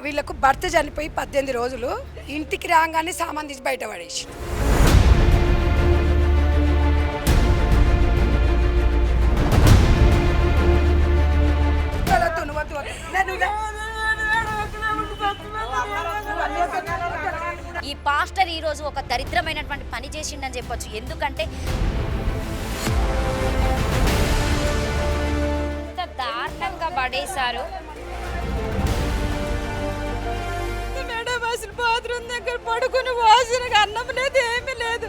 వీళ్ళకు భర్త చనిపోయి 18 రోజులు ఇంటికి రాగానే సామాన్ తీసి బయట పడేసి ఈ పాస్టర్ ఈ రోజు ఒక దరిద్రమైనటువంటి పని చేసిండని చెప్పొచ్చు. ఎందుకంటే ఇంత దారుణంగా పడేశారు. మేడం అసలు బాత్రూమ్ దగ్గర పడుకుని వాసనగా అన్నం లేదు, ఏమీ లేదు.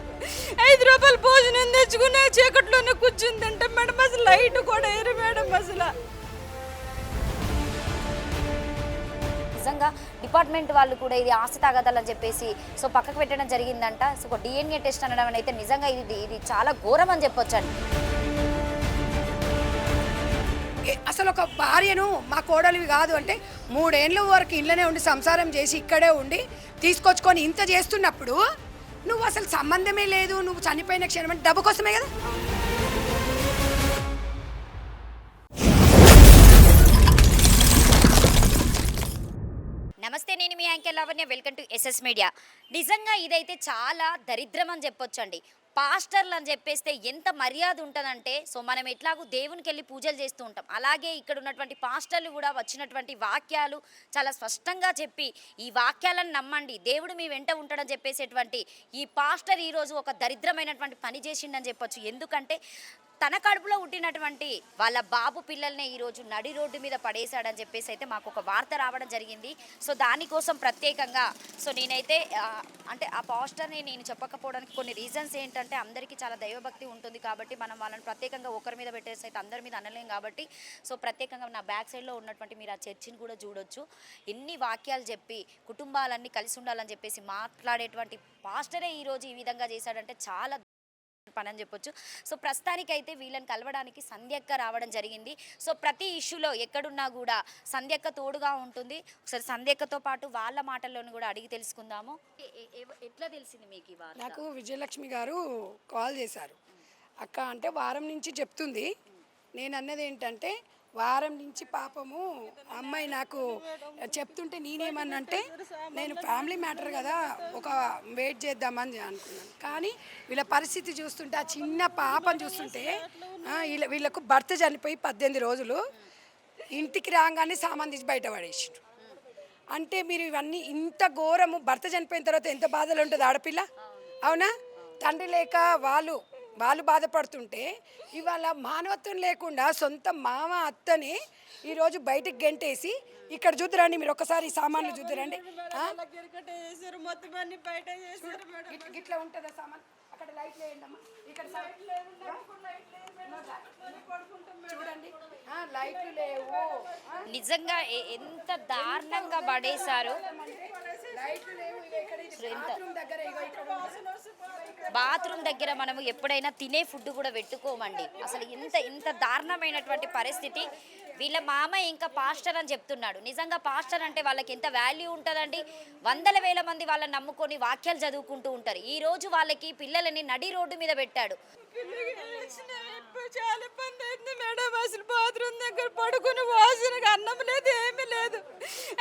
5 రూపాయలు భోజనం తెచ్చుకున్న చీకట్లోనే కూర్చుందంటే మేడం అసలు లైట్ కూడా వేరు మేడం. అసలు నిజంగా డిపార్ట్మెంట్ వాళ్ళు కూడా ఇది ఆస్తి తాగదాలని చెప్పేసి సో పక్కకు పెట్టడం జరిగిందంట. సో ఒక డిఎన్ఏ టెస్ట్ అనడం అయితే నిజంగా ఇది చాలా ఘోరం అని చెప్పొచ్చండి. అసలు ఒక భార్యను మా కోడలివి కాదు అంటే 3 ఏళ్ళ వరకు ఇంట్లోనే ఉండి సంసారం చేసి ఇక్కడే ఉండి తీసుకొచ్చుకొని ఇంత చేస్తున్నప్పుడు నువ్వు అసలు సంబంధమే లేదు, నువ్వు చనిపోయిన క్షణం అంటే డబ్బు కోసమే కదా. నమస్తే, నేను మీ anchor Lavanya. Welcome to SS media. నిజంగా ఇదైతే చాలా దరిద్రం అని చెప్పొచ్చండి. పాస్టర్లు అని చెప్పేస్తే ఎంత మర్యాద ఉంటుందంటే సో మనం ఎట్లాగూ దేవునికి వెళ్ళి పూజలు చేస్తూ ఉంటాం, అలాగే ఇక్కడ ఉన్నటువంటి పాస్టర్లు కూడా వచ్చినటువంటి వాక్యాలు చాలా స్పష్టంగా చెప్పి ఈ వాక్యాలను నమ్మండి, దేవుడు మీ వెంట ఉంటాడని చెప్పేసేటువంటి ఈ పాస్టర్ ఈరోజు ఒక దరిద్రమైనటువంటి పని చేసిండని చెప్పొచ్చు. ఎందుకంటే తన కడుపులో పుట్టినటువంటి వాళ్ళ బాబు పిల్లల్ని ఈరోజు నడి రోడ్డు మీద పడేశాడని చెప్పేసి అయితే మాకు ఒక వార్త రావడం జరిగింది. సో దానికోసం ప్రత్యేకంగా సో నేనైతే అంటే ఆ పాస్టర్ని నేను చెప్పకపోవడానికి కొన్ని రీజన్స్ ఏంటంటే అందరికీ చాలా దైవభక్తి ఉంటుంది కాబట్టి మనం వాళ్ళని ప్రత్యేకంగా ఒకరి మీద పెట్టేసి అయితే అందరి మీద అనలేం కాబట్టి సో ప్రత్యేకంగా నా బ్యాక్ సైడ్లో ఉన్నటువంటి మీరు ఆ చర్చిని కూడా చూడొచ్చు. ఎన్ని వాక్యాలు చెప్పి కుటుంబాలన్నీ కలిసి ఉండాలని చెప్పేసి మాట్లాడేటువంటి పాస్టరే ఈరోజు ఈ విధంగా చేశాడంటే చాలా పని అని చెప్పొచ్చు. సో ప్రస్తుతానికైతే వీళ్ళని కలవడానికి సంధ్యక్క రావడం జరిగింది. సో ప్రతి ఇష్యూలో ఎక్కడున్నా కూడా సంధ్యక్క తోడుగా ఉంటుంది. ఒకసారి సంధ్యక్కతో పాటు వాళ్ళ మాటల్లోని కూడా అడిగి తెలుసుకుందాము. ఎట్లా తెలిసింది మీకు? నాకు విజయలక్ష్మి గారు కాల్ చేశారు. అక్క అంటే వారం నుంచి చెప్తుంది. నేను అన్నది ఏంటంటే వారం నుంచి పాపము అమ్మాయి నాకు చెప్తుంటే నేనేమన్నంటే నేను ఫ్యామిలీ మ్యాటర్ కదా ఒక వెయిట్ చేద్దామని అనుకున్నాను. కానీ వీళ్ళ పరిస్థితి చూస్తుంటే ఆ చిన్న పాపను చూస్తుంటే వీళ్ళకు భర్త చనిపోయి 18 రోజులు ఇంటికి రాగానే సామాన్ తీసి బయట పడేసిండ్రు. అంటే మీరు ఇవన్నీ ఇంత ఘోరము, భర్త చనిపోయిన తర్వాత ఎంత బాధలు ఉంటుంది ఆడపిల్ల, అవునా? తండ్రి లేక వాళ్ళు బాధపడుతుంటే ఇవాళ మానవత్వం లేకుండా సొంత మామ అత్తని ఈరోజు బయటికి గెంటేసి ఇక్కడ చూద్దురండి, మీరు ఒక్కసారి సామాన్లు చూద్దురండి. ఇట్లా ఉంటుందా సామాన్? అక్కడ లైట్ లేదమ్మా, ఇక్కడ చూడండి లైట్లు లేవు. నిజంగా ఎంత దారుణంగా పడేశారు. బాత్రూమ్ దగ్గర మనము ఎప్పుడైనా తినే ఫుడ్ కూడా పెట్టుకోమండి. అసలు ఇంత దారుణమైనటువంటి పరిస్థితి. వీళ్ళ మామ ఇంకా పాస్టర్ అని చెప్తున్నాడు. నిజంగా పాస్టర్ అంటే వాళ్ళకి ఎంత వాల్యూ ఉంటుందండి. వందల వేల మంది వాళ్ళని నమ్ముకొని వాక్యాలు చదువుకుంటూ ఉంటారు. ఈ రోజు వాళ్ళకి పిల్లలని నడి రోడ్డు మీద పెట్టాడు. చాలా ఇబ్బంది అయింది మేడం. అసలు బాత్రూమ్ దగ్గర పడుకుని వాసనగా అన్నం లేదు, ఏమీ లేదు.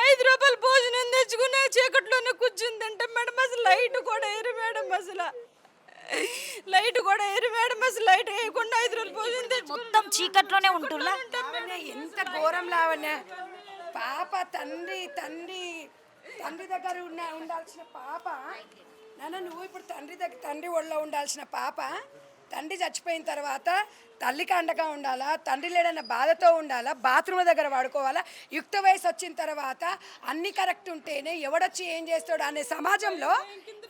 5 రూపాయలు భోజనం తెచ్చుకున్న చీకట్లోనే కూర్చుందంటే మేడం అసలు లైట్ కూడా వేరు మేడం. అసలు లైట్ కూడా వేరు మేడం. అసలు లైట్ వేయకుండా 5 రూపాయలు భోజనం తెచ్చి మొత్తం చీకట్లోనే ఉంటున్నా. ఎంత ఘోరం లావణ్య. పాప తండ్రి దగ్గర ఉండాల్సిన పాప, నాన్న నువ్వు ఇప్పుడు తండ్రి ఒళ్ళో ఉండాల్సిన పాప తండ్రి చచ్చిపోయిన తర్వాత తల్లికి అండగా ఉండాలా, తండ్రి లేడన్న బాధతో ఉండాలా, బాత్రూమ్ దగ్గర వాడుకోవాలా. యుక్త వయసు వచ్చిన తర్వాత అన్నీ కరెక్ట్ ఉంటేనే ఎవడొచ్చి ఏం చేస్తాడు అనే సమాజంలో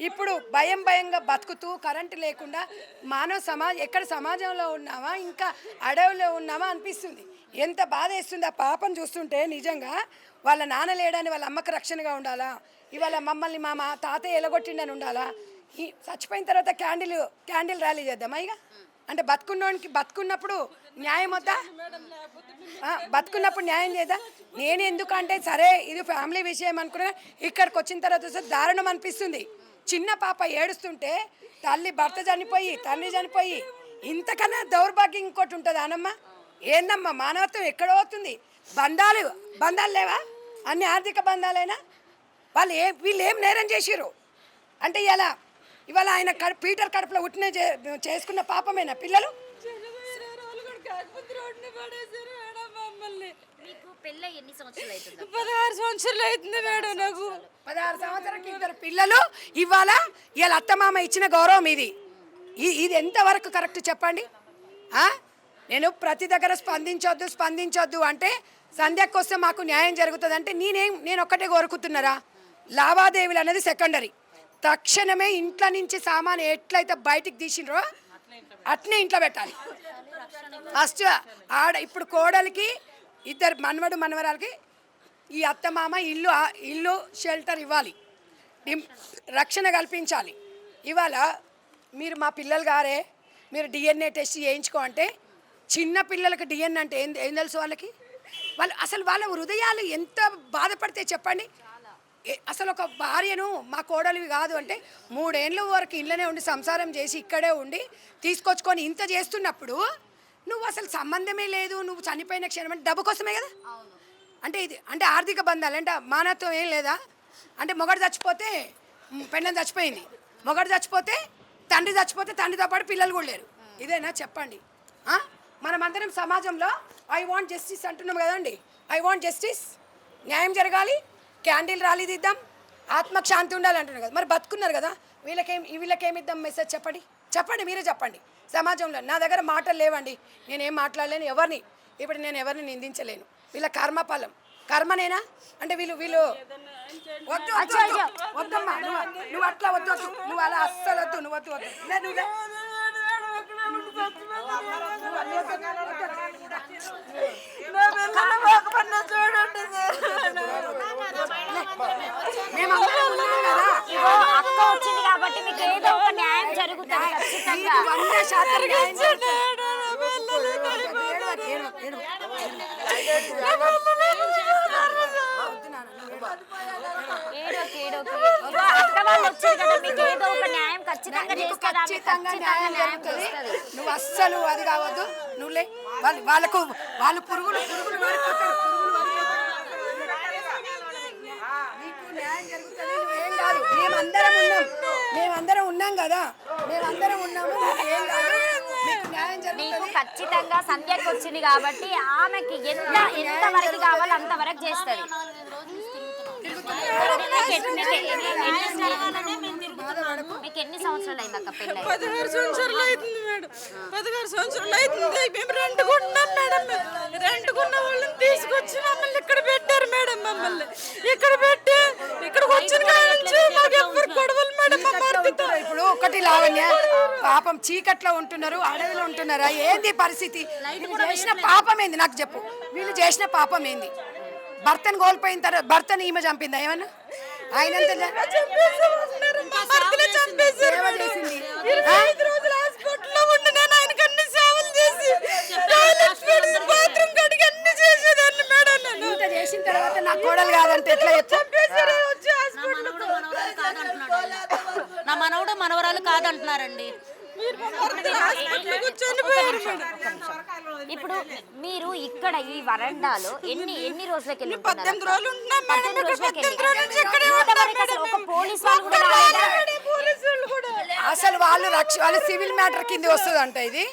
ఇప్పుడు భయంగా బతుకుతూ కరెంటు లేకుండా ఎక్కడ సమాజంలో ఉన్నామా ఇంకా అడవిలో ఉన్నామా అనిపిస్తుంది. ఎంత బాధ వేస్తుంది ఆ పాపను చూస్తుంటే. నిజంగా వాళ్ళ నాన్న లేడని వాళ్ళ అమ్మకి రక్షణగా ఉండాలా, ఇవాళ మమ్మల్ని మా తాతయ్య ఎలగొట్టిండని ఉండాలా. చచ్చిపోయిన తర్వాత క్యాండిల్ ర్యాలీ చేద్దామా ఇక? అంటే బతుకున్నప్పుడు న్యాయం వద్దా? బతుకున్నప్పుడు న్యాయం చేద్దా? నేను ఎందుకంటే సరే ఇది ఫ్యామిలీ విషయం అనుకున్నా, ఇక్కడికి వచ్చిన తర్వాత దారుణం అనిపిస్తుంది. చిన్న పాప ఏడుస్తుంటే భర్త చనిపోయి తండ్రి చనిపోయి ఇంతకన్నా దౌర్భాగ్యం ఇంకోటి ఉంటుంది అనమ్మా. ఏందమ్మా మానవత్వం ఎక్కడ పోతుంది? బంధాలు లేవా? అన్ని ఆర్థిక బంధాలైనా వీళ్ళు ఏం నేరం చేసిర్రు అంటే ఇవాళ ఆయన పీటర్ కడుపులో పుట్టిన చేసుకున్న పాపమేనా పిల్లలు? మీకు పెళ్ళి ఎన్ని సంవత్సరాలు అవుతుంది? 16 సంవత్సరాలు అవుతుంది మేడం నాకు. 16 సంవత్సరాలకి 2 పిల్లలు. ఇవాళ అత్తమామ ఇచ్చిన గౌరవం ఇది ఎంతవరకు కరెక్ట్ చెప్పండి? నేను ప్రతి దగ్గర స్పందించొద్దు అంటే సంధ్యకు వస్తే మాకు న్యాయం జరుగుతుంది అంటే నేను ఒక్కటే కోరుకుతున్నారా? లావాదేవీలు అనేది సెకండరీ. తక్షణమే ఇంట్లో నుంచి సామాను ఎట్లయితే బయటికి తీసినరో అట్నే ఇంట్లో పెట్టాలి. ఫస్ట్ ఇప్పుడు కోడలికి 2 మనవడు మనవరాలకి ఈ అత్తమామ ఇల్లు షెల్టర్ ఇవ్వాలి, రక్షణ కల్పించాలి. ఇవాళ మీరు మా పిల్లలు గారే మీరు డిఎన్ఏ టెస్ట్ చేయించుకో అంటే చిన్న పిల్లలకి డిఎన్ఏ అంటే ఏం తెలుసు వాళ్ళకి? వాళ్ళ హృదయాలు ఎంత బాధపడితే చెప్పండి. అసలు ఒక భార్యను మా కోడలివి కాదు అంటే 3 ఏళ్ళ వరకు ఇళ్ళనే ఉండి సంసారం చేసి ఇక్కడే ఉండి తీసుకొచ్చుకొని ఇంత చేస్తున్నప్పుడు నువ్వు అసలు సంబంధమే లేదు, నువ్వు చనిపోయిన క్షణం అంటే డబ్బు కోసమే కదా. అంటే ఆర్థిక బంధాలు అంటే మానవత్వం ఏం లేదా? అంటే మొగడు చచ్చిపోతే పెళ్ళం చచ్చిపోయింది, మొగడు చచ్చిపోతే తండ్రితో పాటు పిల్లలు కూడా లేరు. ఇదేనా చెప్పండి? మనమందరం సమాజంలో ఐ వాంట్ జస్టిస్ అంటున్నాం కదండి. ఐ వాంట్ జస్టిస్, న్యాయం జరగాలి, క్యాండిల్ ర్యాలీ ఇద్దాం, ఆత్మకు శాంతి ఉండాలి అంటున్నారు కదా. మరి బతుకున్నారు కదా, వీళ్ళకేమిద్దాం మెసేజ్ చెప్పండి మీరే చెప్పండి. సమాజంలో నా దగ్గర మాటలు లేవండి, నేనేం మాట్లాడలేను ఎవరిని. ఇప్పుడు నేను ఎవరిని నిందించలేను. వీళ్ళ కర్మనేనా అంటే వీళ్ళు వద్దమ్మా, నువ్వు అట్లా వద్దు, నువ్వు అలా అస్సలు వద్దు, నువ్వు వద్దు. అక్క వచ్చింది కాబట్టి మీకు ఏదో ఒక న్యాయం జరుగుతుంది ఖచ్చితంగా. 100% న్యాయం జరుగుతుంది. నువ్వు అస్సలు అది కావద్దు, నువ్వులే. వాళ్ళు పురుగులు పడిపోతారు. నీకు న్యాయం జరుగుతుంది, నువ్వేం కాదు. మేమందరం ఉన్నాం కదా, మేమందరం ఉన్నాము, ఏం కాదు, నీకు న్యాయం మీకు జరుగుతుంది. ఖచ్చితంగా సంధ్యకు వచ్చింది కాబట్టి ఆమెకి ఎంత వరకు కావాలో అంతవరకు చేస్తుంది. మీకు ఎన్ని సంవత్సరాలు అయింది అక్క పెళ్ళి? 16 సంవత్సరాలు అవుతుంది మేడం. 16 సంవత్సరాలు అవుతుంది. మేము రెంట్కున్నాం మేడం. రెంట్కున్న వాళ్ళని తీసుకొచ్చి మమ్మల్ని ఇక్కడ పెట్టారు మేడం. మమ్మల్ని ఇక్కడ పెట్టి ఇక్కడికి వచ్చిన మాకు ఎవరు గొడవలు మేడం. ఇప్పుడు ఒకటి లావణ్య, పాపం చీకట్లో ఉంటున్నారు, అడవిలో ఉంటున్నారా, ఏంది పరిస్థితి? వీళ్ళు చేసిన పాపం ఏంది నాకు చెప్పు. వీళ్ళు చేసిన పాపం ఏంది? భర్తను కోల్పోయిన తర్వాత భర్తను ఈమె చంపిందా ఏమన్నా? ఆయన చేసిన తర్వాత నా కోడలు కాదంటే ఎట్లా నా మనవడు మనవరాలు కాదంటున్నారండి. ఇప్పుడు మీరు ఇక్కడ ఈ వరండాలో ఎన్ని రోజులకి 18 రోజులు ఉంటున్నాం మేడం. 18 రోజుల నుంచి ఇక్కడే అసలు వాళ్ళు సివిల్ మ్యాటర్ కింద వస్తుందంట ఇది.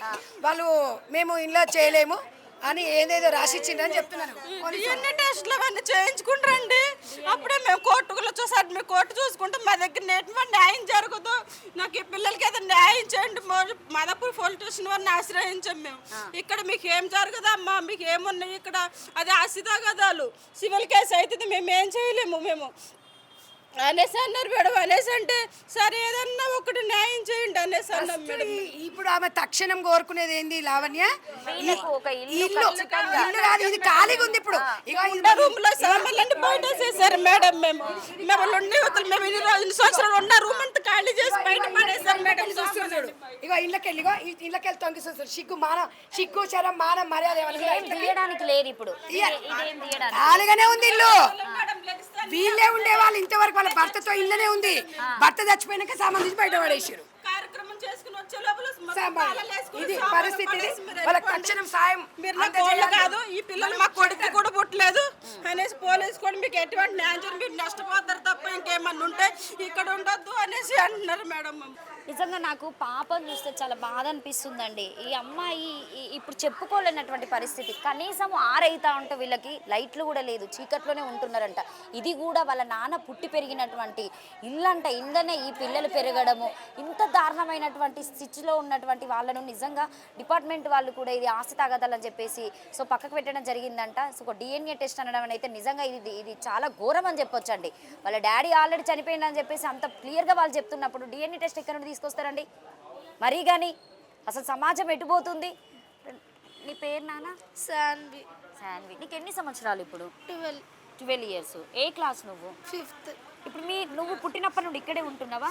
వాళ్ళు మేము ఇలా చేయలేము అని ఏదేదో రాసిచ్చిందని చెప్తున్నారు. ఇవన్నీ టెస్టులు అవన్నీ చేయించుకుంటారండి. అప్పుడే మేము కోర్టుకు వచ్చేసరికి మేము కోర్టు చూసుకుంటాం. మా దగ్గర ఎటువంటి న్యాయం జరగదు. నాకు ఈ పిల్లలకి ఏదో న్యాయం చేయండి. మదపూర్ పోలీస్ స్టేషన్ వారిని ఆశ్రయించాం మేము. ఇక్కడ మీకు ఏం జరగదమ్మా, మీకు ఏమున్నాయి ఇక్కడ, అది ఆశితాగదాలు, సివిల్ కేసు అవుతుంది, మేము ఏం చేయలేము మేము అనేసి అన్నారు మేడం. అనేసి అంటే సరే ఏదన్నా ఒకటి న్యాయం చేయండి అనేసి అన్నాం మేడం. ఇప్పుడు ఆమె తక్షణం కోరుకునేది ఏంది లావణ్య? ఇల్లు కాదు, ఇది ఖాళీగా ఉంది. ఇప్పుడు రూమ్ లో సామాన్లన్నీ బయట వేసేసారు మేడం. మేము ఇన్ని సంవత్సరాలు ఉన్న రూమ్ అంతా ఖాళీ చేసి బయట పడేసారు మేడం. చూడు ఇళ్ళకెళ్ళి తొంగి చూస్తారు. సిగ్గు శరం మానం మర్యాద తీయడానికి లేదు. ఇప్పుడు ఖాళీగానే ఉంది ఇల్లు. వీళ్ళే ఉండేవాళ్ళు ఇంతవరకు. వాళ్ళ భర్తతో ఇళ్ళనే ఉంది. భర్త చచ్చిపోయినాక సంబంధించి బయట పడేసారు. కార్యక్రమం చేసుకుని వచ్చే లోపల మొత్తం సాంబార్. తాళాలు వేసుకుని ఇది సాంబార్ పరిస్థితి. పడేసి మీరు వాళ్ళకి వెళ్ళిపోండి. తక్షణం సాయం మీరు నా కోళ్ళు అందజేయాలి. కాదు, ఈ పిల్లలు మా కొడుకు కూడా పుట్టలేదు అనేసి పోలీసు కూడా మీకు ఎటువంటి న్యాయం చేయండి, మీరు నష్టపోతారు తప్ప ఇంకేమన్నా ఉంటే ఇక్కడ ఉండొద్దు అనేసి అంటున్నారు మేడం. నిజంగా నాకు పాపం చూస్తే చాలా బాధ అనిపిస్తుందండి. ఈ అమ్మాయి ఇప్పుడు చెప్పుకోలేనటువంటి పరిస్థితి. కనీసం ఆరైతా ఉంటే వీళ్ళకి లైట్లు కూడా లేదు, చీకట్లోనే ఉంటున్నారంట. ఇది కూడా వాళ్ళ నాన్న పుట్టి పెరిగినటువంటి ఇల్లంట. ఇందనే ఈ పిల్లలు పెరగడము, ఇంత దారుణమైనటువంటి స్థితిలో ఉన్నటువంటి వాళ్ళను నిజంగా డిపార్ట్మెంట్ వాళ్ళు కూడా ఇది ఆస్తి తాగదాలని చెప్పేసి సో పక్కకు పెట్టడం జరిగిందంట. సో ఒక డిఎన్ఏ టెస్ట్ అనడం అయితే నిజంగా ఇది చాలా ఘోరం అని చెప్పొచ్చండి. వాళ్ళ డాడీ ఆల్రెడీ చనిపోయిందని చెప్పేసి అంత క్లియర్గా వాళ్ళు చెప్తున్నప్పుడు డిఎన్ఏ టెస్ట్ ఎక్కడ నుండి తీసుకొస్తారండి? మరీ కానీ అసలు సమాజం ఎటుపోతుంది? నీ పేరు నాన్న? శాన్వి. శాన్వి. నీకు ఎన్ని సంవత్సరాలు ఇప్పుడు? 12 ఇయర్స్. ఏ క్లాస్ నువ్వు? 5th. ఇప్పుడు నువ్వు పుట్టినప్పటి నుండి ఇక్కడే ఉంటున్నావా?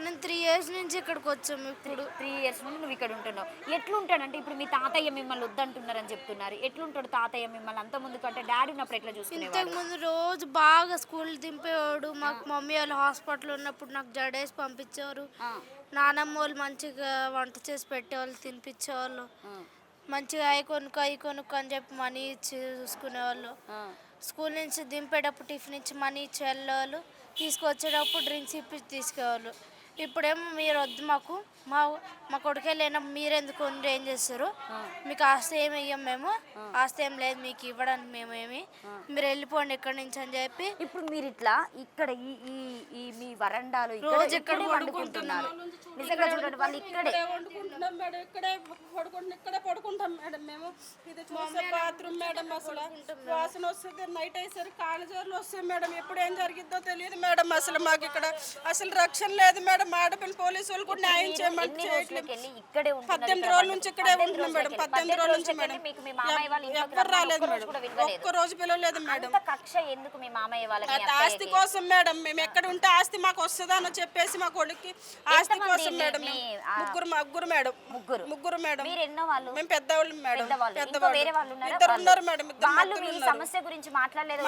నేను 3 years నుంచి ఇక్కడికి వచ్చాము. ఇప్పుడు 3 years నుండి నువ్వు ఇక్కడ ఉంటున్నావు. ఎట్లుంటాడంటే ఇప్పుడు మీ తాతయ్య మిమ్మల్ని వద్దంటున్నారని చెప్తున్నారు. ఎట్లుంటాడు తాతయ్య మిమ్మల్ని అంత ముందు కంటే? డాడీ ఉన్నప్పుడు ఎట్లా చూసుకునేవాడు? ఇంతకు ముందు రోజు బాగా స్కూల్ దింపేవాడు. మాకు మమ్మీ వాళ్ళు హాస్పిటల్ ఉన్నప్పుడు నాకు జడేసి పంపించేవారు. నానమ్మ వాళ్ళు మంచిగా వంట చేసి పెట్టేవాళ్ళు, తినిపించేవాళ్ళు. మంచిగా అవి కొనుక్కో అని చెప్పి మనీ ఇచ్చి చూసుకునేవాళ్ళు. స్కూల్ నుంచి దింపేటప్పుడు టిఫిన్ ఇచ్చి మనీ ఇచ్చి వెళ్ళేవాళ్ళు. తీసుకొచ్చేటప్పుడు డ్రింక్స్ ఇప్పి తీసుకెళ్ళారు. ఇప్పుడేమో మీరు వద్దు మాకు, మా కొడుకే లేనప్పుడు మీరెందుకు ఏం చేస్తారు, మీకు ఆస్తి ఏమి ఇయ్యం, మేము ఆస్తి ఏం లేదు మీకు ఇవ్వడానికి, మేమేమి మీరు వెళ్ళిపోండి ఇక్కడి నుంచి అని చెప్పి. ఇప్పుడు మీరు ఇట్లా ఇక్కడ ఈ మీ వరండాలో రోజు ఇక్కడ ఇక్కడే వండుకుంటున్నారు. నిజంగా చూడండి, వాళ్ళు ఇక్కడే వండుకుంటున్నాం మేడం, ఇక్కడే పడుకుంటాం మేడం మేము. ఇది చూసే బాత్రూమ్ మేడం, అసలు వాసన వస్తుంది. నైట్ అయ్యేసరికి కాళ్ళజోర్లు వస్తాయి మేడం. ఎప్పుడు ఏం జరిగిద్దో తెలియదు మేడం. అసలు మాకు ఇక్కడ అసలు రక్షణ లేదు మేడం. ఆడపిల్ల పోలీసు వాళ్ళు కూడా న్యాయం చేయమని ఇక్కడే 18 రోజుల నుంచి ఇక్కడే ఉంటున్నాం మేడం. 18 రోజుల నుంచి మేడం. ఎవ్వరు రాలేదు మేడం, ఒక్క రోజు పిలవలేదు మేడం. కక్ష ఎందుకు మీ మామయ్య వాళ్ళకి? ఆస్తి కోసం మేడం. మేము ఎక్కడ ఉంటే ఆస్తి మాకు వస్తుందా అని చెప్పేసి మా కొడుక్కి ఆస్తి కోసం మేడం. ముగ్గురు మేడం. మీరు ఎన్నో వాళ్ళు? మేము పెద్దవాళ్ళు మేడం. వేరే వాళ్ళు ఉన్నారా? ఇద్దరు ఉన్నారు మేడం. వాళ్ళు మీ సమస్య గురించి మాట్లాడలేదు?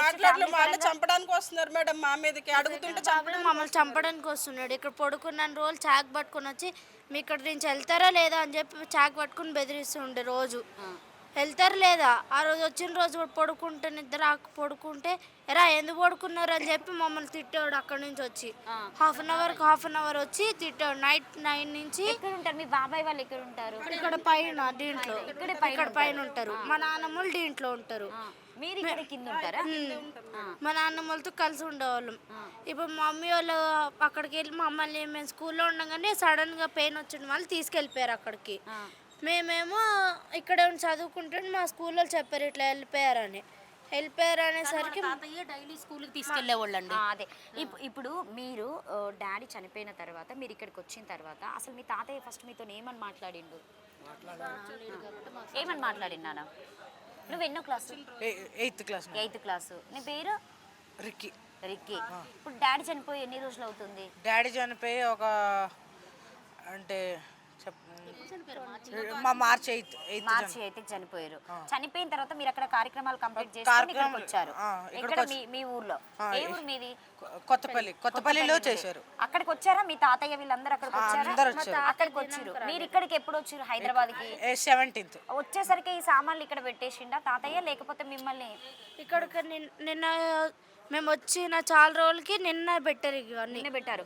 వాళ్ళు చంపడానికి వస్తున్నారు మేడం మా మీదకి. అడుగుతుంటే మమ్మల్ని చంపడానికి వస్తున్నాడు. ఇక్కడ పడుకున్న రోజులు చాక్ పట్టుకొని వచ్చి మీ ఇక్కడ నుంచి వెళ్తారా లేదా అని చెప్పి చాక్ పట్టుకుని బెదిరిస్తుండే. రోజు వెళ్తారు లేదా, ఆ రోజు వచ్చిన రోజు పడుకుంటే నిద్ర పడుకుంటే ఎరా ఎందుకు పడుకున్నారు అని చెప్పి మమ్మల్ని తిట్టాడు. అక్కడ నుంచి వచ్చి హాఫ్ అన్ అవర్ వచ్చి తిట్టాడు. నైట్ 9 నుంచి. ఎక్కడ ఉంటారు మీ బాబాయ్ వాళ్ళు? ఎక్కడ ఉంటారు? ఇక్కడ పైన దీంట్లో ఇక్కడ పైన ఉంటారు. మా నాన్నమ్మలు దీంట్లో ఉంటారు. మీరు ఇక్కడ కింద ఉంటారా? మా నాన్నమ్మలతో కలిసి ఉండేవాళ్ళం. ఇప్పుడు మమ్మీ వాళ్ళు అక్కడికి వెళ్ళి మమ్మల్ని మేము స్కూల్లో ఉండగానే సడన్గా పెయిన్ వచ్చిన వాళ్ళు తీసుకెళ్ళిపోయారు అక్కడికి. మేమేమో ఇక్కడ చదువుకుంటే మా స్కూల్లో చెప్పారు ఇట్లా వెళ్ళిపోయారు అనేసరికి డైలీ స్కూల్కి తీసుకెళ్లేవాళ్ళండి. అదే ఇప్పుడు మీరు డాడీ చనిపోయిన తర్వాత మీరు ఇక్కడికి వచ్చిన తర్వాత అసలు మీ తాతయ్య ఫస్ట్ మీతో ఏమని మాట్లాడిండు? ఏమని మాట్లాడినానా? నువ్వు ఎన్నో క్లాసు? 8th class. నీ పేరు? రిక్కీ. ఇప్పుడు డాడీ చనిపోయి ఎన్ని రోజులు అవుతుంది? డాడీ చనిపోయి ఒక అంటే మార్చి 8th చనిపోయారు. చనిపోయిన తర్వాత మీరు అక్కడ కార్యక్రమాలు కంప్లీట్ చేసుకొని ఇక్కడికి వచ్చారు. ఇక్కడ మీ ఊర్లో? ఏ ఊరు మీది? కొత్తపల్లిలో చేశారు. అక్కడికి వచ్చారా మీ తాతయ్య వీళ్ళందరూ? అక్కడికి వచ్చారా? అక్కడికి వచ్చారు. మీరు ఇక్కడికి ఎప్పుడు వచ్చారు హైదరాబాద్ కి? 17th. వచ్చేసరికి ఈ సామాన్లు ఇక్కడ పెట్టేసిండా తాతయ్య, లేకపోతే మిమ్మల్ని ఇక్కడికి నిన్న మేము వచ్చిన చాలా రోజులకి నిన్న పెట్టారు. నిన్న పెట్టారు.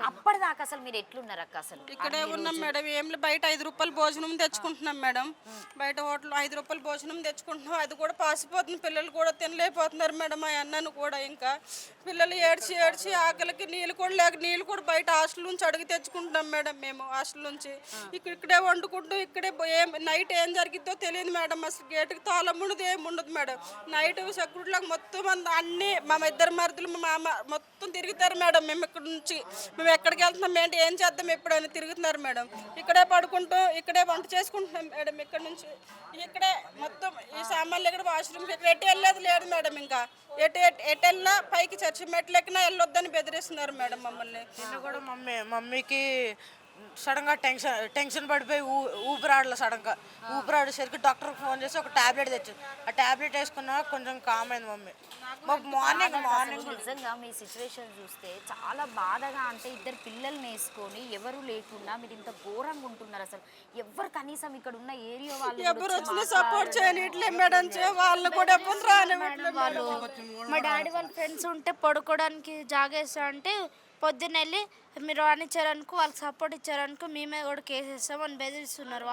అప్పటిదాకా అసలు మీరు ఎట్లున్నారు అక్క? అసలు ఇక్కడే ఉన్నాం మేడం. ఏం బయట 5 రూపాయలు భోజనం తెచ్చుకుంటున్నాం మేడం. బయట హోటల్ 5 రూపాయలు భోజనం తెచ్చుకుంటున్నాం. అది కూడా పాసిపోతుంది. పిల్లలు కూడా తినలేకపోతున్నారు మేడం. ఆ అన్నను కూడా ఇంకా పిల్లలు ఏడ్చి ఆకలికి నీళ్ళు కూడా బయట హాస్టల్ నుంచి అడిగి తెచ్చుకుంటున్నాం మేడం. మేము హాస్టల్ నుంచి ఇక్కడే వండుకుంటూ ఇక్కడే నైట్ ఏం జరిగిద్దో తెలియదు మేడం. అసలు గేటుకి తాళం ఉండదు, ఏమి ఉండదు మేడం. నైట్ సెక్యూరిటీలకు మొత్తం అన్ని మా 2 మరుదులు మా మామ మొత్తం తిరుగుతారు మేడం. మేము ఇక్కడ నుంచి మేము ఎక్కడికి వెళ్తున్నాం ఏంటి ఏం చేద్దాం ఎప్పుడైనా తిరుగుతున్నారు మేడం. ఇక్కడే పడుకుంటూ ఇక్కడే వంట చేసుకుంటున్నాం మేడం. ఇక్కడ నుంచి ఇక్కడే మొత్తం ఈ సామాన్లు ఇక్కడ వాష్రూమ్ ఇక్కడ ఎటు వెళ్ళేది లేదు మేడం. ఇంకా ఎటు వెళ్ళినా పైకి చర్చి మెట్లు ఎక్కినా వెళ్ళొద్దని బెదిరిస్తున్నారు మేడం మమ్మల్ని. నిన్న కూడా మమ్మీకి సడన్గా టెన్షన్ పడిపోయి ఊపిరాడలే సడన్గా ఊపిరాడేసరికి డాక్టర్కి ఫోన్ చేసి ఒక టాబ్లెట్ తెచ్చింది. ఆ టాబ్లెట్ వేసుకున్నా కొంచెం కామ్ అయింది మమ్మీ. మాకు మార్నింగ్ నిజంగా మీ సిచ్యువేషన్ చూస్తే చాలా బాధగా, అంటే ఇద్దరు పిల్లల్ని వేసుకొని ఎవరు లేకుండా మీరు ఇంత ఘోరంగా ఉంటున్నారు. అసలు ఎవరు కనీసం ఇక్కడ ఉన్న ఏరియా వాళ్ళు ఎవరు వచ్చినా సపోర్ట్ చేయనిట్లే మేడం, వాళ్ళు కూడా ఎప్పుడు రానివ్వట్లేదు వాళ్ళు మా డాడీ వాళ్ళ ఫ్రెండ్స్ ఉంటే పడుకోవడానికి జాగేస్తా అంటే పొద్దున్న వెళ్ళి మీరు రానిచ్చారనుకో, వాళ్ళకి సపోర్ట్ ఇచ్చారనుకో మేమే కూడా కేసు ఇస్తాం అని బెదిరిస్తున్నారు.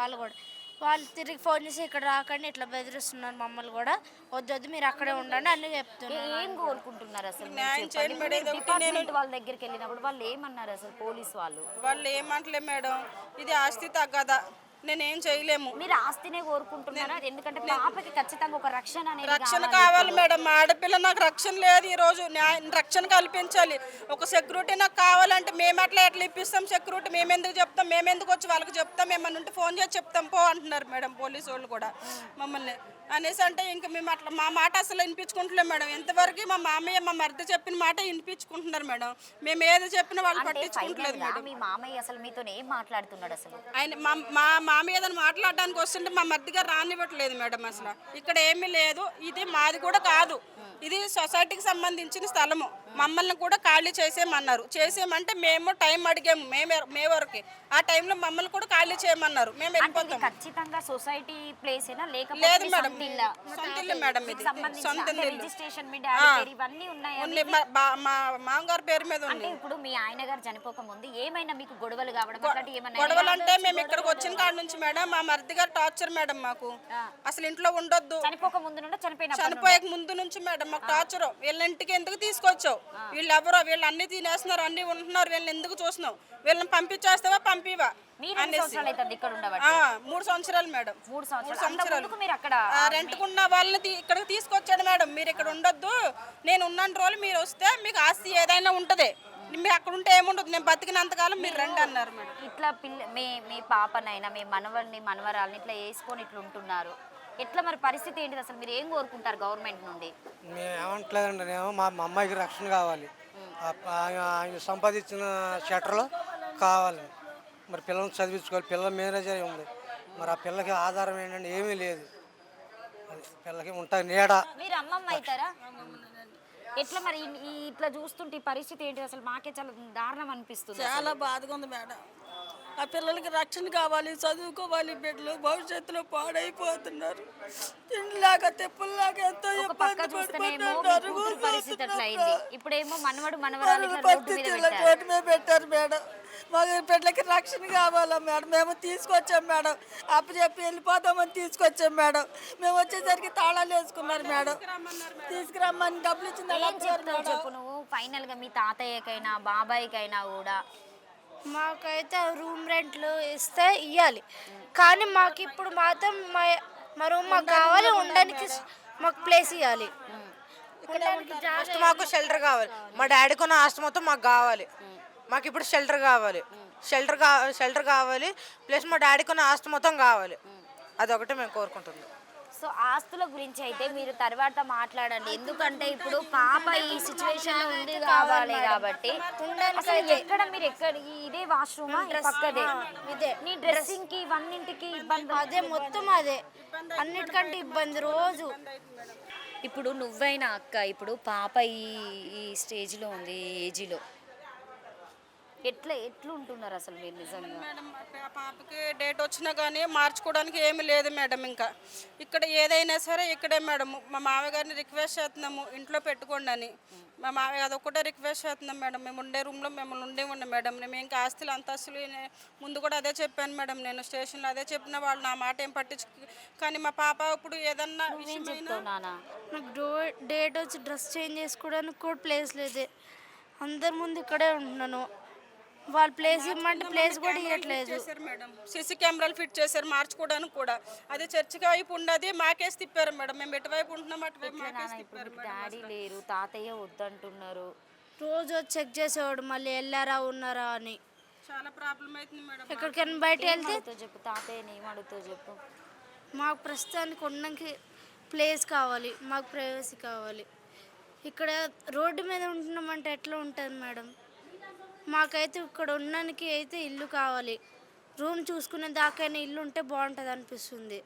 వాళ్ళు తిరిగి ఫోన్ చేసి ఇక్కడ రాకండి ఇట్లా బెదిరిస్తున్నారు మమ్మల్ని కూడా, వద్దొద్దు మీరు అక్కడే ఉండండి అని చెప్తున్నారు. ఏం కోరుకుంటున్నారు అసలు మీరు చెప్పండి. డిపార్ట్మెంట్ వాళ్ళ దగ్గరికి వెళ్ళినప్పుడు వాళ్ళు ఏమన్నారు అసలు? పోలీస్ వాళ్ళు ఏమంటలే మేడం, ఇది ఆస్తి తగ్గదా, నేనేం చేయలేము. మీరు ఆస్తినే కోరుకుంటున్నారా? ఎందుకంటే పాపకి ఖచ్చితంగా ఒక రక్షణ అనేది రక్షణ కావాలి మేడం, మా ఆడపిల్ల నాకు రక్షణ లేదు. ఈ రోజు రక్షణ కల్పించాలి. ఒక సెక్యూరిటీ నాకు కావాలంటే మేము ఎట్లా ఇప్పిస్తాం సెక్యూరిటీ? మేము ఎందుకు చెప్తాం? మేము ఎందుకు వచ్చి వాళ్ళకి చెప్తాం? ఏమన్నా ఉంటే ఫోన్ చేసి చెప్తాం పో అంటున్నారు మేడం పోలీసు వాళ్ళు కూడా మమ్మల్ని. అనేసి అంటే ఇంకా మేము అట్లా మా మాట అసలు వినిపించుకుంటలేం మేడం. ఎంతవరకు మా మామయ్య మా మరిది చెప్పిన మాట వినిపించుకుంటున్నారు మేడం. మేము ఏది చెప్పినా వాళ్ళు పట్టించుకుంటలేదు మేడం. మీ మామయ్య అసలు మీతో ఏం మాట్లాడుతున్నాడు అసలు? ఆయన మా మామయ్య ఏదైనా మాట్లాడడానికి వస్తుంటే మా మరిదిగా రానివ్వట్లేదు మేడం. అసలు ఇక్కడ ఏమీ లేదు, ఇది మాది కూడా కాదు, ఇది సొసైటీకి సంబంధించిన స్థలము, మమ్మల్ని కూడా ఖాళీ చేసేయమన్నారు. చేసేయమంటే మేము టైం అడిగాము మే వరకు, ఆ టైంలో మమ్మల్ని కూడా ఖాళీ చేయమన్నారు. మేము వెళ్ళిపోతాం. ఖచ్చితంగా సొసైటీ ప్లేస్ ఏనా లేదు లేకపోతే మేడం, సొంత ఇల్లు మేడం, ఇది సొంత ఇల్లు. రిజిస్ట్రేషన్ మీ డాడీ పేరు ఇవన్నీ ఉన్నాయి. మా మామగారి పేరు మీద ఉంది. అంటే ఇప్పుడు మీ ఆయన గారు చనిపోక ముందు ఏమైనా మీకు గొడవలు కావడం అట్లాంటివి ఏమైనా? గొడవలు అంటే మేము ఇక్కడికి వచ్చిన కాడ నుంచి మేడం మా మరిది గారు టార్చర్ మేడం. మాకు అసలు ఇంట్లో ఉండొద్దు. చనిపోక ముందు నుండి చనిపోయే ముందు నుంచి మేడం మాకు టార్చర్. వీళ్ళ ఇంటికి ఎందుకు తీసుకొచ్చావు? వీళ్ళు ఎవరో, వీళ్ళు అన్ని తినేస్తున్నారు, అన్ని ఉంటున్నారు, వీళ్ళని ఎందుకు చూస్తున్నావు? వీళ్ళని పంపించేస్తావా పంపివా అనేసి. 3 సంవత్సరాలు మేడం, 3 సంవత్సరాలు రెంట్కున్న వాళ్ళని ఇక్కడికి తీసుకొచ్చాడు మేడం. మీరు ఇక్కడ ఉండొద్దు, నేను ఉన్న రోజులు మీరు వస్తే మీకు ఆస్తి ఏదైనా ఉంటది, మీరు అక్కడ ఉంటే ఏముండదు, నేను బతికినంతకాలం మీరు రండి అన్నారు మేడం. ఇట్లా మీ పాపనైనా మీ మనవరాలని ఇట్లా వేసుకొని ఇట్లా ఉంటున్నారు, ఎట్లా మరి పరిస్థితి ఏంటిది అసలు? మీరు ఏం కోరుకుంటారు గవర్నమెంట్ నుండి? మేము ఏమంటలేదండి, నేను మా అమ్మాయికి రక్షణ కావాలి, ఆయన సంపాదించిన షటర్లో కావాలి. మరి పిల్లల్ని చదివించుకోవాలి, పిల్లల మేనేజర్ ఉంది, మరి ఆ పిల్లకి ఆధారం ఏంటంటే ఏమీ లేదు. అది పిల్లకి ఉంటుంది నీడ. మీరు అమ్మమ్మ అవుతారా? ఎట్లా మరి ఇట్లా చూస్తుంటే పరిస్థితి ఏంటి అసలు? మాకే చాలా దారుణం అనిపిస్తుంది. చాలా బాధగా ఉంది మేడం. ఆ పిల్లలకి రక్షణ కావాలి, చదువుకోవాలి, బిడ్డలు భవిష్యత్తులో పాడైపోతున్నారు. తిండిలాగా తెప్పుల్లాగా ఎంతో పక్క చూస్తేనేమో పరిస్థితి అట్లా అయింది. ఇప్పుడేమో మనవరాలు పెట్టారు మేడం. మా బిడ్డలకి రక్షణ కావాలా మేడం? మేము తీసుకొచ్చాం మేడం, అప్పు చెప్పి వెళ్ళిపోతామని తీసుకొచ్చాం మేడం. మేము వచ్చేసరికి తాళాలు వేసుకున్నారు మేడం, తీసుకురమ్మని డబ్బులు ఇచ్చింది. చెప్పు నువ్వు ఫైనల్ గా మీ తాతయ్యకైనా బాబాయ్కైనా కూడా మాకైతే రూమ్ రెంట్లు ఇస్తే ఇవ్వాలి, కానీ మాకు ఇప్పుడు మాత్రం మా రూమ్ మాకు కావాలి, ఉండడానికి మాకు ప్లేస్ ఇవ్వాలి. ఫస్ట్ మాకు షెల్టర్ కావాలి. మా డాడీకి ఉన్న ఆస్తి మొత్తం మాకు కావాలి. మాకు ఇప్పుడు షెల్టర్ కావాలి, ప్లస్ మా డాడీకి ఉన్న ఆస్తి మొత్తం కావాలి. అదొకటి మేము కోరుకుంటున్నాం. సో ఆస్తుల గురించి అయితే మీరు తర్వాత మాట్లాడండి, ఎందుకంటే ఇప్పుడు పాప ఈ సిచ్యువేషన్ లో ఉంది కావాలి కాబట్టి. ఎక్కడ మీరు ఇదే వాష్రూమ్ పక్కదే, ఇదే నీ డ్రెస్సింగ్ కి ఇవన్నింటికి ఇబ్బంది? అదే మొత్తం అదే, అన్నిటికంటే ఇబ్బంది రోజు. ఇప్పుడు నువ్వైనా అక్క, ఇప్పుడు పాప ఈ స్టేజ్లో ఉంది, ఈ ఏజ్లో ఎట్లా ఉంటున్నారు అసలు మీరు నిజంగా? మేడం పాపకి డేట్ వచ్చినా కానీ మార్చుకోవడానికి ఏమీ లేదు మేడం. ఇంకా ఇక్కడ ఏదైనా సరే ఇక్కడే మేడం. మా మామగారిని రిక్వెస్ట్ చేస్తున్నాము ఇంట్లో పెట్టుకోండి అని. మా మామయ్య అదొక్కటే రిక్వెస్ట్ చేస్తున్నాం మేడం. మేము ఉండే రూమ్లో మిమ్మల్ని ఉండే మేడం. మేము ఇంకా ఆస్తులు అంతస్తులు ముందు కూడా అదే చెప్పాను మేడం, నేను స్టేషన్లో అదే చెప్పిన వాళ్ళు నా మాట ఏం పట్టించు. కానీ మా పాప ఇప్పుడు ఏదన్నా నాకు డేట్ వచ్చి డ్రెస్ చేంజ్ చేసుకోవడానికి కూడా ప్లేస్ లేదు, అందరి ముందు ఇక్కడే ఉంటున్నాను. వాళ్ళు ప్లేస్ ఇవ్వమంటే ప్లేస్ కూడా ఇవ్వట్లేదు మేడం. సీసీ కెమెరాలు ఫిట్ చేశారు మార్చుకోవడానికి కూడా. అదే చర్చికి వైపు ఉండదు, మాకేసి తిప్పారు మేడం. మేము ఎటువైపు ఉంటున్నాం అటువైపు మాకేసి తిప్పారు. డాడీ లేరు, తాతయ్య వద్దంటున్నారు. రోజు చెక్ చేసేవాడు మళ్ళీ వెళ్ళారా ఉన్నారా అని. చాలా ప్రాబ్లం అవుతుంది మేడం. ఎక్కడికైనా బయట వెళ్తే చెప్పు, తాతయ్యని ఏమడుగుతావు చెప్పు. మాకు ప్రస్తుతానికి ఉండడానికి ప్లేస్ కావాలి, మాకు ప్రైవసీ కావాలి. ఇక్కడ రోడ్డు మీద ఉంటున్నామంటే ఎట్లా ఉంటుంది మేడం? మాకైతే ఇక్కడ ఉండడానికి అయితే ఇల్లు కావాలి. రూమ్ చూసుకునే దాకైనా ఇల్లు ఉంటే బాగుంటుంది అనిపిస్తుంది.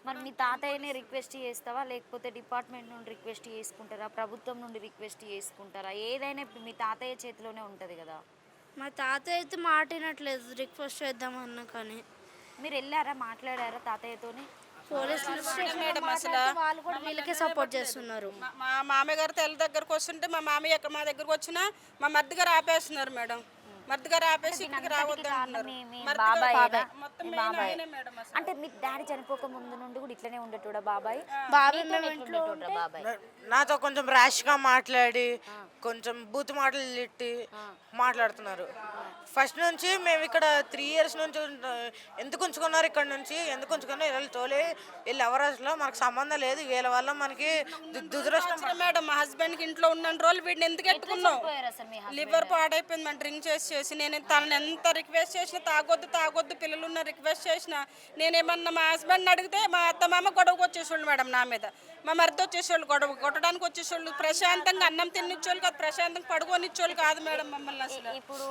మరి మీ తాతయ్యనే రిక్వెస్ట్ చేస్తావా, లేకపోతే డిపార్ట్మెంట్ నుండి రిక్వెస్ట్ చేసుకుంటారా, ప్రభుత్వం నుండి రిక్వెస్ట్ చేసుకుంటారా? ఏదైనా ఇప్పుడు మీ తాతయ్య చేతిలోనే ఉంటుంది కదా. మా తాత అయితే మాట వినట్లేదు, రిక్వెస్ట్ చేద్దామన్నా కానీ. మీరు వెళ్ళారా, మాట్లాడారా తాతయ్యతోని? పోలీస్ స్టేషన్ వాళ్ళు కూడా వీళ్ళకే సపోర్ట్ చేస్తున్నారు. మా మామయ్య గారు తెల్ల దగ్గరకు వస్తుంటే మా మామయ్య ఎక్కడ మా దగ్గరకు వచ్చినా మా మరిది గారు ఆపేస్తున్నారు మేడం. మరిది గారు ఆపేసి ఇక్కడికి రావద్దు అంటున్నారు. మొత్తం మెయిన్ ఆయనే మేడం అసలు. అంటే మీ డాడీ చనిపోక ముందు నుండి కూడా ఇట్లనే ఉండేటోడా బాబాయ్? బాబాయ్ మీతోనే ఎట్లుండేటోడ్రా బాబాయ్? నాతో కొంచెం ర్యాష్గా మాట్లాడి కొంచెం బూత్ మాటలు తిట్టి మాట్లాడుతున్నారు. ఫస్ట్ నుంచి మేము ఇక్కడ 3 years నుంచి ఎందుకు ఉంచుకున్నారు, ఇక్కడ నుంచి ఎందుకు ఉంచుకున్నారు, వీళ్ళు తోలే వీళ్ళు ఎవరో మనకు సంబంధం లేదు, వీళ్ళ వల్ల మనకి దురదృష్టం. మేడం మా హస్బెండ్కి ఇంట్లో ఉన్న రోజులు వీడిని ఎందుకు ఎత్తుకున్నావు? అసలు మీ లివర్ పాడైపోయింది మన డ్రింక్ చేసి నేను తనని ఎంత రిక్వెస్ట్ చేసినా తాగొద్దు పిల్లలు ఉన్న రిక్వెస్ట్ చేసిన నేనేమన్నా మా హస్బెండ్ని అడిగితే మా అత్త మామ గొడవకు వచ్చేసేవాళ్ళు మేడం నా మీద. మా మరిది వచ్చేసేవాళ్ళు గొడవ కొట్టడానికి వచ్చేసేవాళ్ళు. ప్రశాంతంగా అన్నం తినిచ్చేవాళ్ళు కాదు, ప్రశాంతంగా పడుకోనిచ్చేవాళ్ళు కాదు మేడం మమ్మల్ని అసలు. ఇప్పుడు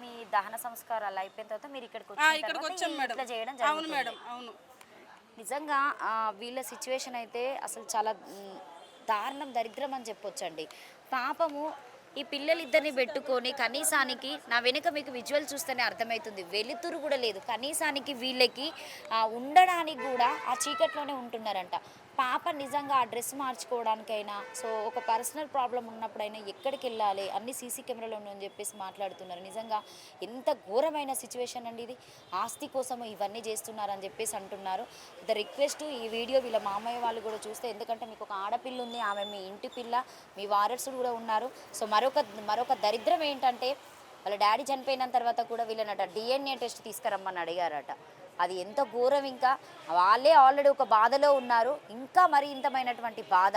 మీ దహన సంస్కారాలు అయిపోయిన తర్వాత మీరు ఇక్కడికి వచ్చాం మేడం. ఇట్లా చేయడం అవును జరుగుతుంది. మేడం అవును. నిజంగా వీళ్ళ సిచ్యువేషన్ అయితే అసలు చాలా దారుణం, దరిద్రం అని చెప్పొచ్చండి. పాపము ఈ పిల్లలిద్దరిని పెట్టుకొని కనీసానికి నా వెనుక మీకు విజువల్ చూస్తేనే అర్థమవుతుంది, వెలుతురు కూడా లేదు. కనీసానికి వీళ్ళకి ఉండడానికి కూడా ఆ చీకట్లోనే ఉంటున్నారంట. పాప నిజంగా ఆ డ్రెస్ మార్చుకోవడానికైనా, సో ఒక పర్సనల్ ప్రాబ్లం ఉన్నప్పుడైనా ఎక్కడికి వెళ్ళాలి, అన్ని సీసీ కెమెరాలు ఉన్నాయని చెప్పేసి మాట్లాడుతున్నారు. నిజంగా ఎంత ఘోరమైన సిచ్యువేషన్ అండి ఇది. ఆస్తి కోసం ఇవన్నీ చేస్తున్నారని చెప్పేసి అంటున్నారు. ద రిక్వెస్ట్, ఈ వీడియో వీళ్ళ మామయ్య వాళ్ళు కూడా చూస్తే, ఎందుకంటే మీకు ఒక ఆడపిల్ల ఉంది, ఆమె మీ ఇంటి పిల్ల, మీ వారసుడు కూడా ఉన్నారు. సో మరొక దరిద్రం ఏంటంటే వాళ్ళ డాడీ చనిపోయిన తర్వాత కూడా వీళ్ళనట DNA టెస్ట్ తీసుకురమ్మని అడిగారట. అది ఎంత ఘోరం. ఇంకా వాళ్ళే ఆల్రెడీ ఒక బాధలో ఉన్నారు, ఇంకా మరి ఇంతమైనటువంటి బాధ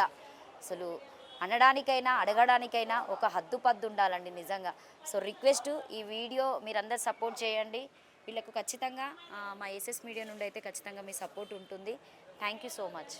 అసలు అనడానికైనా అడగడానికైనా ఒక హద్దుపద్దు ఉండాలండి నిజంగా. సో రిక్వెస్ట్, ఈ వీడియో మీరందరూ సపోర్ట్ చేయండి. వీళ్ళకు ఖచ్చితంగా మా SS మీడియా నుండి అయితే ఖచ్చితంగా మీ సపోర్ట్ ఉంటుంది. Thank you so much.